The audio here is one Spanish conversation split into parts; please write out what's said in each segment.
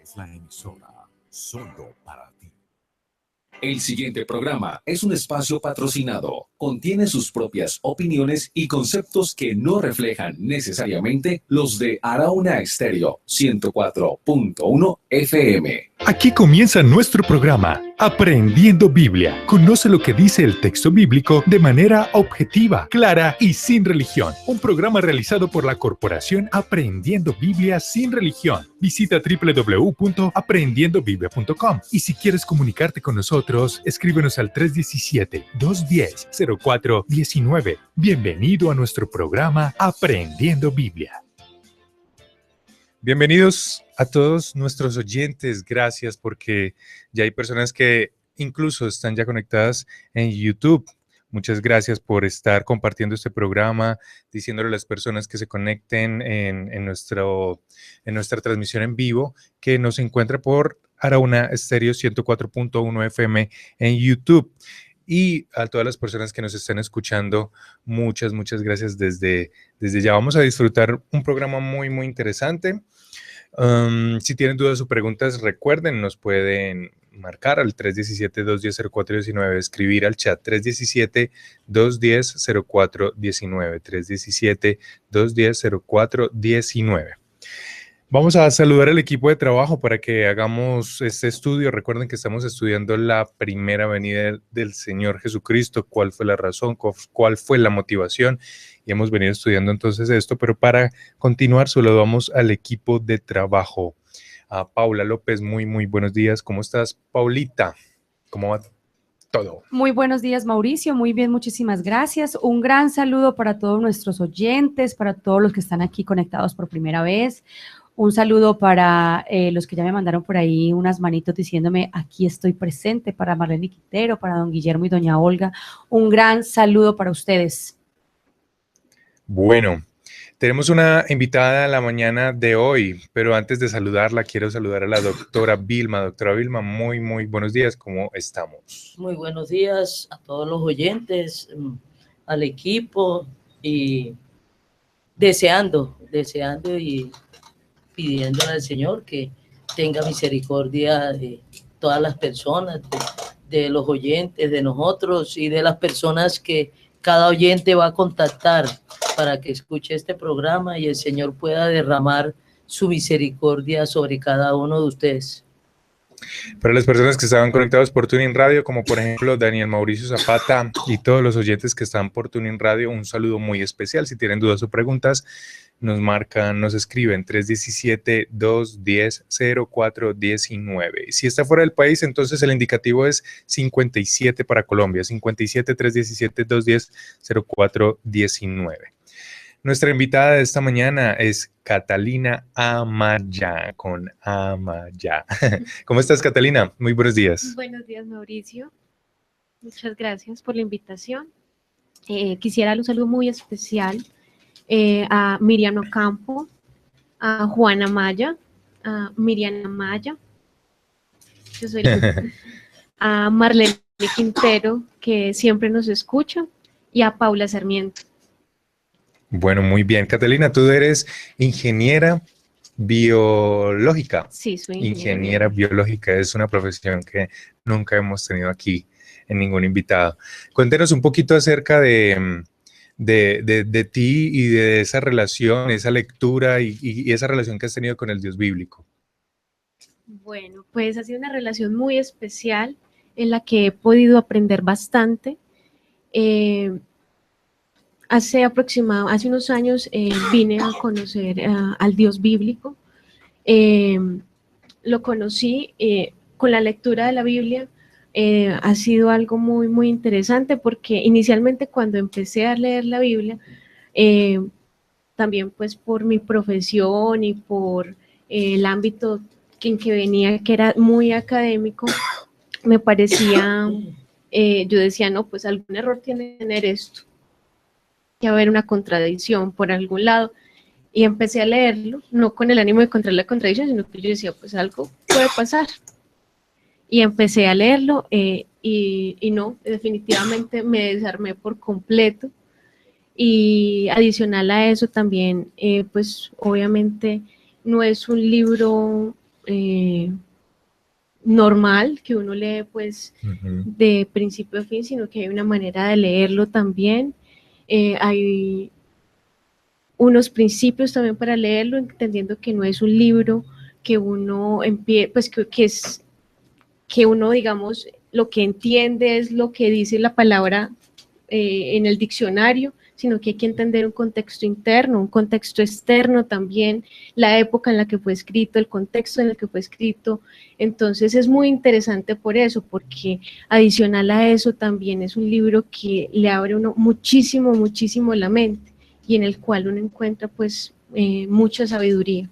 es la emisora solo para ti. El siguiente programa es un espacio patrocinado. Contiene sus propias opiniones y conceptos que no reflejan necesariamente los de Arauna Estéreo 104.1 FM. Aquí comienza nuestro programa, Aprendiendo Biblia. Conoce lo que dice el texto bíblico de manera objetiva, clara y sin religión. Un programa realizado por la corporación Aprendiendo Biblia sin religión. Visita www.aprendiendobiblia.com y si quieres comunicarte con nosotros, escríbenos al 317-210-0419. Bienvenido a nuestro programa Aprendiendo Biblia. Bienvenidos a todos nuestros oyentes. Gracias porque ya hay personas que incluso están ya conectadas en YouTube. Muchas gracias por estar compartiendo este programa, diciéndole a las personas que se conecten en nuestra transmisión en vivo, que nos encuentra por Arauna Estéreo 104.1 FM en YouTube. Y a todas las personas que nos están escuchando, muchas gracias desde ya. Vamos a disfrutar un programa muy interesante. Si tienen dudas o preguntas, recuerden, nos pueden marcar al 317-210-0419, escribir al chat 317-210-0419, 317-210-0419. Vamos a saludar al equipo de trabajo para que hagamos este estudio. Recuerden que estamos estudiando la primera venida del Señor Jesucristo, cuál fue la razón, cuál fue la motivación, y hemos venido estudiando entonces esto, pero para continuar saludamos al equipo de trabajo. A Paula López, muy buenos días. ¿Cómo estás, Paulita? ¿Cómo va todo? Muy buenos días, Mauricio. Muy bien, muchísimas gracias. Un gran saludo para todos nuestros oyentes, para todos los que están aquí conectados por primera vez. Un saludo para los que ya me mandaron por ahí unas manitos diciéndome aquí estoy presente, para Marlene Quintero, para don Guillermo y doña Olga. Un gran saludo para ustedes. Bueno, tenemos una invitada a la mañana de hoy, pero antes de saludarla, quiero saludar a la doctora Vilma. Doctora Vilma, muy buenos días. ¿Cómo estamos? Muy buenos días a todos los oyentes, al equipo, y deseando y pidiéndole al Señor que tenga misericordia de todas las personas, de los oyentes, de nosotros y de las personas que cada oyente va a contactar para que escuche este programa y el Señor pueda derramar su misericordia sobre cada uno de ustedes. Para las personas que estaban conectados por TuneIn Radio, como por ejemplo Daniel Mauricio Zapata y todos los oyentes que están por TuneIn Radio, un saludo muy especial. Si tienen dudas o preguntas, nos marcan, nos escriben 317-210-0419. Si está fuera del país, entonces el indicativo es 57 para Colombia, 57-317-210-0419. Nuestra invitada de esta mañana es Catalina Amaya, con Amaya. ¿Cómo estás, Catalina? Muy buenos días. Buenos días, Mauricio. Muchas gracias por la invitación. Quisiera dar un saludo muy especial a Miriam Ocampo, a Juana Maya, a Miriam Amaya, yo soy a Marlene Quintero, que siempre nos escucha, y a Paula Sarmiento. Bueno, muy bien. Catalina, tú eres ingeniera biológica. Sí, soy ingeniera biológica. Es una profesión que nunca hemos tenido aquí en ningún invitado. Cuéntenos un poquito acerca de ti y de esa relación, esa lectura y esa relación que has tenido con el Dios bíblico. Bueno, pues ha sido una relación muy especial en la que he podido aprender bastante. Hace unos años vine a conocer al Dios bíblico. Lo conocí con la lectura de la Biblia. Ha sido algo muy interesante porque inicialmente cuando empecé a leer la Biblia, también pues por mi profesión y por el ámbito en que venía, que era muy académico, me parecía, yo decía, no, pues algún error tiene que tener esto, que haber una contradicción por algún lado, y empecé a leerlo, no con el ánimo de encontrar la contradicción, sino que yo decía, pues algo puede pasar, y empecé a leerlo, y no, definitivamente me desarmé por completo, y adicional a eso también, pues obviamente no es un libro normal, que uno lee pues de principio a fin, sino que hay una manera de leerlo también. Hay unos principios también para leerlo, entendiendo que no es un libro que uno pues que uno, digamos, lo que entiende es lo que dice la palabra en el diccionario, sino que hay que entender un contexto interno, un contexto externo también, la época en la que fue escrito, el contexto en el que fue escrito. Entonces es muy interesante por eso, porque adicional a eso también es un libro que le abre uno muchísimo, muchísimo la mente y en el cual uno encuentra pues mucha sabiduría.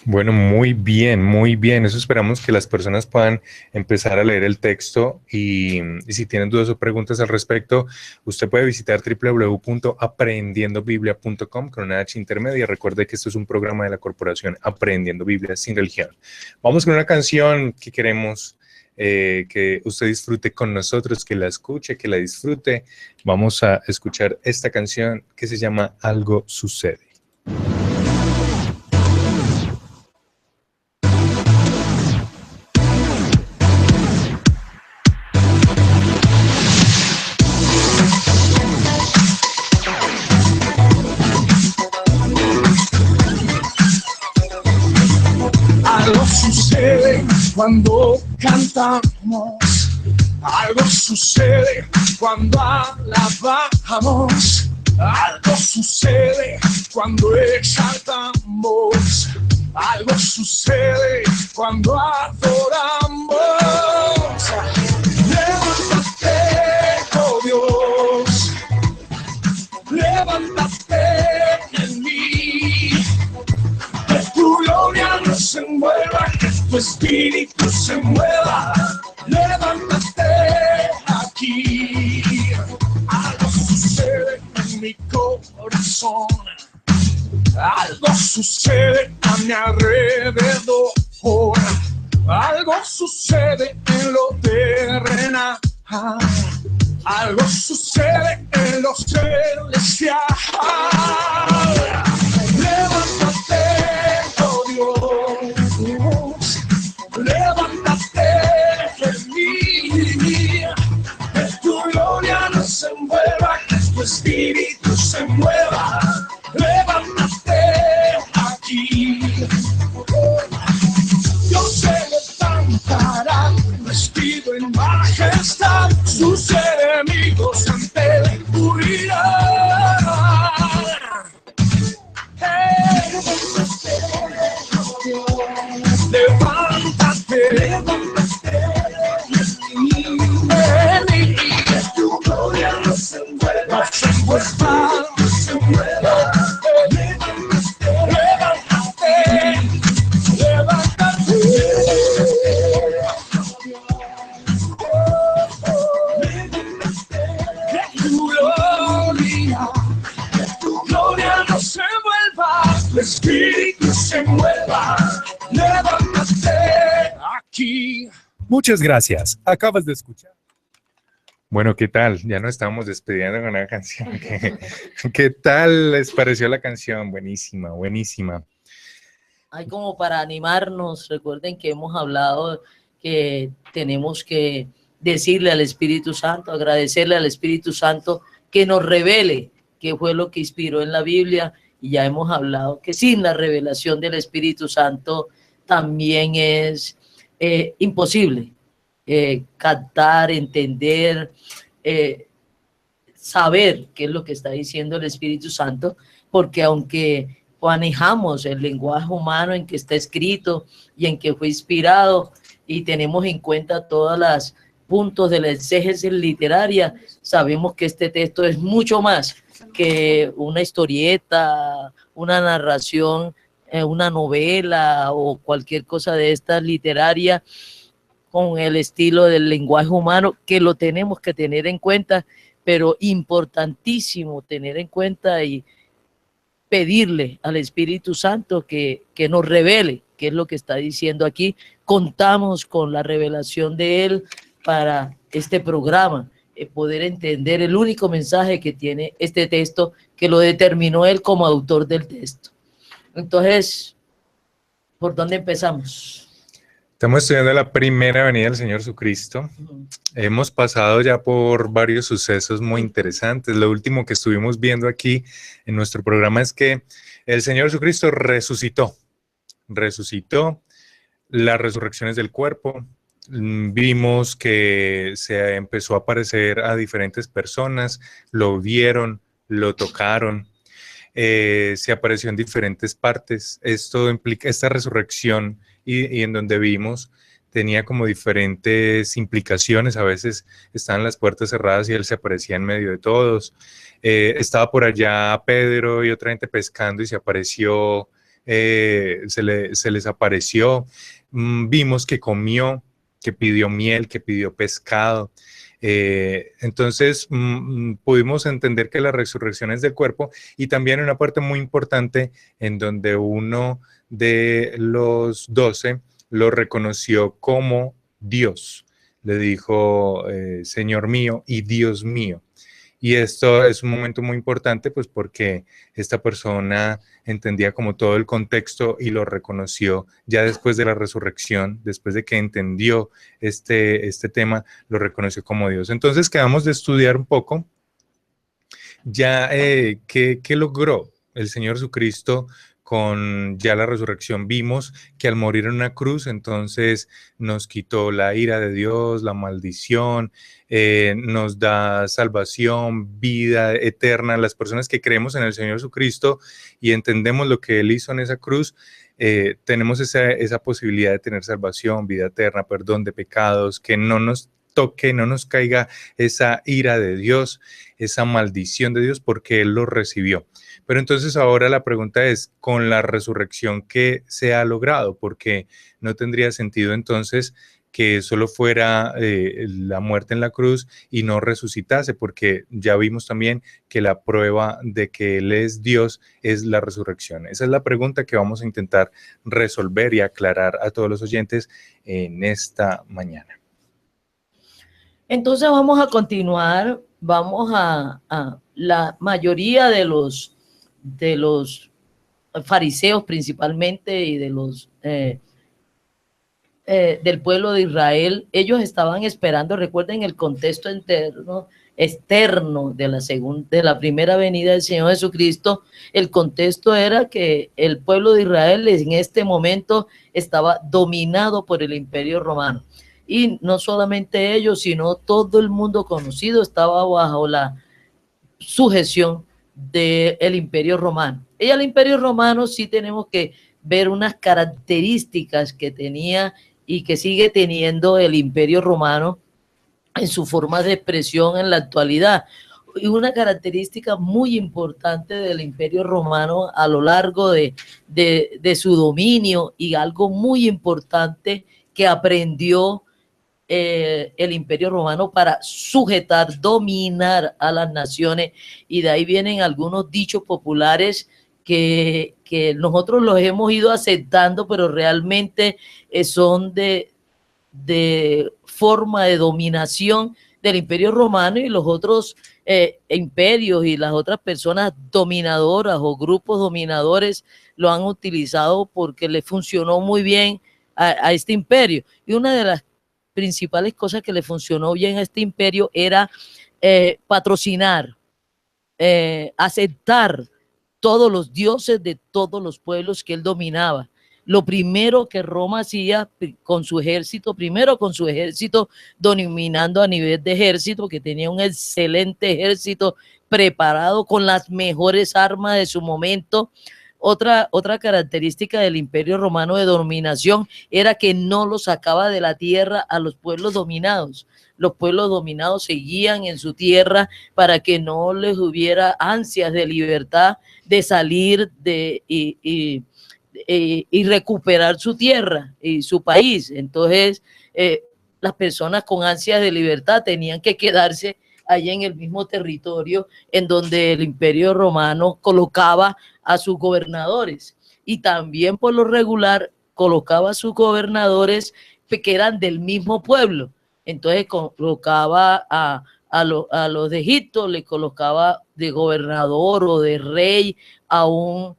Bueno, muy bien, muy bien. Eso esperamos que las personas puedan empezar a leer el texto y si tienen dudas o preguntas al respecto, usted puede visitar www.aprendiendobiblia.com con una H intermedia. Recuerde que esto es un programa de la corporación Aprendiendo Biblia sin religión. Vamos con una canción que queremos que usted disfrute con nosotros, que la escuche, que la disfrute. Vamos a escuchar esta canción que se llama Algo Sucede. Algo sucede cuando cantamos, algo sucede cuando alabamos, algo sucede cuando exaltamos, algo sucede cuando adoramos. Levántate, oh Dios, levántate en mí. Que tu gloria nos envuelva, que tu espíritu se mueva. Levántate aquí. Algo sucede en mi corazón. Algo sucede a mi alrededor. Algo sucede en lo terrenal. Algo sucede en lo celestial. Levántate, oh Dios, levántate en mí, que tu gloria nos envuelva, que tu espíritu se mueva. Levántate aquí. Dios se levantará vestido en majestad, sus enemigos ante él huirán. Levántate, levántate, ven y que tu gloria nos envuelva, nos envuelva. Levántate, levántate, levántate. Que tu gloria nos envuelva, tu espíritu se mueva. Levántate aquí. Muchas gracias. Acabas de escuchar. Bueno, ¿qué tal? Ya nos estamos despidiendo con una canción. ¿Qué tal les pareció la canción? Buenísima, buenísima. Hay como para animarnos, recuerden que hemos hablado que tenemos que decirle al Espíritu Santo, agradecerle al Espíritu Santo que nos revele qué fue lo que inspiró en la Biblia, y ya hemos hablado que sin la revelación del Espíritu Santo también es imposible captar, entender, saber qué es lo que está diciendo el Espíritu Santo, porque aunque manejamos el lenguaje humano en que está escrito y en que fue inspirado y tenemos en cuenta todas las puntos de la exégesis literaria, sabemos que este texto es mucho más que una historieta, una narración, una novela o cualquier cosa de esta literaria con el estilo del lenguaje humano, que lo tenemos que tener en cuenta, pero importantísimo tener en cuenta y pedirle al Espíritu Santo que nos revele qué es lo que está diciendo aquí. Contamos con la revelación de Él para este programa, poder entender el único mensaje que tiene este texto, que lo determinó Él como autor del texto. Entonces, ¿por dónde empezamos? Estamos estudiando la primera venida del Señor Jesucristo. Hemos pasado ya por varios sucesos muy interesantes. Lo último que estuvimos viendo aquí en nuestro programa es que el Señor Jesucristo resucitó. Resucitó, las resurrecciones del cuerpo. Vimos que se empezó a aparecer a diferentes personas, lo vieron, lo tocaron. Se apareció en diferentes partes. Esto implica, esta resurrección y en donde vimos tenía como diferentes implicaciones. A veces estaban las puertas cerradas y él se aparecía en medio de todos. Estaba por allá Pedro y otra gente pescando y se apareció, se les apareció. Vimos que comió, que pidió miel, que pidió pescado. Entonces pudimos entender que la resurrección es del cuerpo y también una parte muy importante en donde uno de los 12 lo reconoció como Dios. Le dijo, Señor mío y Dios mío. Y esto es un momento muy importante, pues porque esta persona entendía como todo el contexto y lo reconoció ya después de la resurrección, después de que entendió este tema, lo reconoció como Dios. Entonces quedamos de estudiar un poco ya qué logró el Señor Jesucristo con ya la resurrección. Vimos que al morir en una cruz, entonces nos quitó la ira de Dios, la maldición, nos da salvación, vida eterna. Las personas que creemos en el Señor Jesucristo y entendemos lo que Él hizo en esa cruz, tenemos esa posibilidad de tener salvación, vida eterna, perdón de pecados, que no nos toque, no nos caiga esa ira de Dios, esa maldición de Dios, porque Él lo recibió. Pero entonces ahora la pregunta es, con la resurrección, ¿qué se ha logrado? Porque no tendría sentido entonces que solo fuera la muerte en la cruz y no resucitase, porque ya vimos también que la prueba de que Él es Dios es la resurrección. Esa es la pregunta que vamos a intentar resolver y aclarar a todos los oyentes en esta mañana. Entonces vamos a continuar, vamos a la mayoría de los fariseos principalmente y de los del pueblo de Israel, ellos estaban esperando, recuerden el contexto externo de la primera venida del Señor Jesucristo. El contexto era que el pueblo de Israel en este momento estaba dominado por el Imperio Romano. Y no solamente ellos, sino todo el mundo conocido estaba bajo la sujeción del Imperio Romano. Y al Imperio Romano sí tenemos que ver unas características que tenía y que sigue teniendo el Imperio Romano en su forma de expresión en la actualidad. Y una característica muy importante del Imperio Romano a lo largo de su dominio, y algo muy importante que aprendió el Imperio Romano para sujetar, dominar a las naciones, y de ahí vienen algunos dichos populares que nosotros los hemos ido aceptando, pero realmente son de forma de dominación del Imperio Romano, y los otros imperios y las otras personas dominadoras o grupos dominadores lo han utilizado porque le funcionó muy bien a este imperio. Y una de las principales cosas que le funcionó bien a este imperio era patrocinar, aceptar todos los dioses de todos los pueblos que él dominaba. Lo primero que Roma hacía con su ejército, primero con su ejército, dominando a nivel de ejército, que tenía un excelente ejército preparado con las mejores armas de su momento. Otra característica del Imperio Romano de dominación era que no lo sacaba de la tierra a los pueblos dominados. Los pueblos dominados seguían en su tierra para que no les hubiera ansias de libertad, de salir y recuperar su tierra y su país. Entonces, las personas con ansias de libertad tenían que quedarse allí en el mismo territorio en donde el Imperio Romano colocaba a sus gobernadores, y también por lo regular colocaba a sus gobernadores que eran del mismo pueblo. Entonces colocaba a los de Egipto, le colocaba de gobernador o de rey a un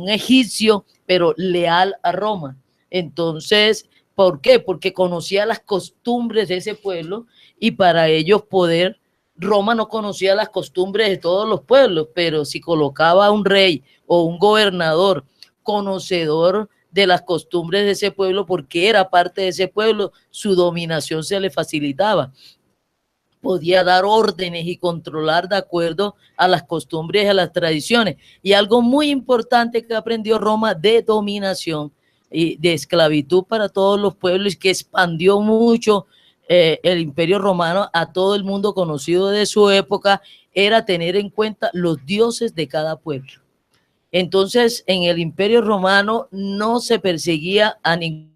egipcio, pero leal a Roma. Entonces, ¿Por qué? Porque conocía las costumbres de ese pueblo y para ellos poder, Roma no conocía las costumbres de todos los pueblos, pero si colocaba a un rey o un gobernador conocedor de las costumbres de ese pueblo, porque era parte de ese pueblo, su dominación se le facilitaba. Podía dar órdenes y controlar de acuerdo a las costumbres y a las tradiciones. Y algo muy importante que aprendió Roma de dominación y de esclavitud para todos los pueblos, que expandió mucho el Imperio Romano a todo el mundo conocido de su época, era tener en cuenta los dioses de cada pueblo. Entonces, en el Imperio Romano no se perseguía a ningún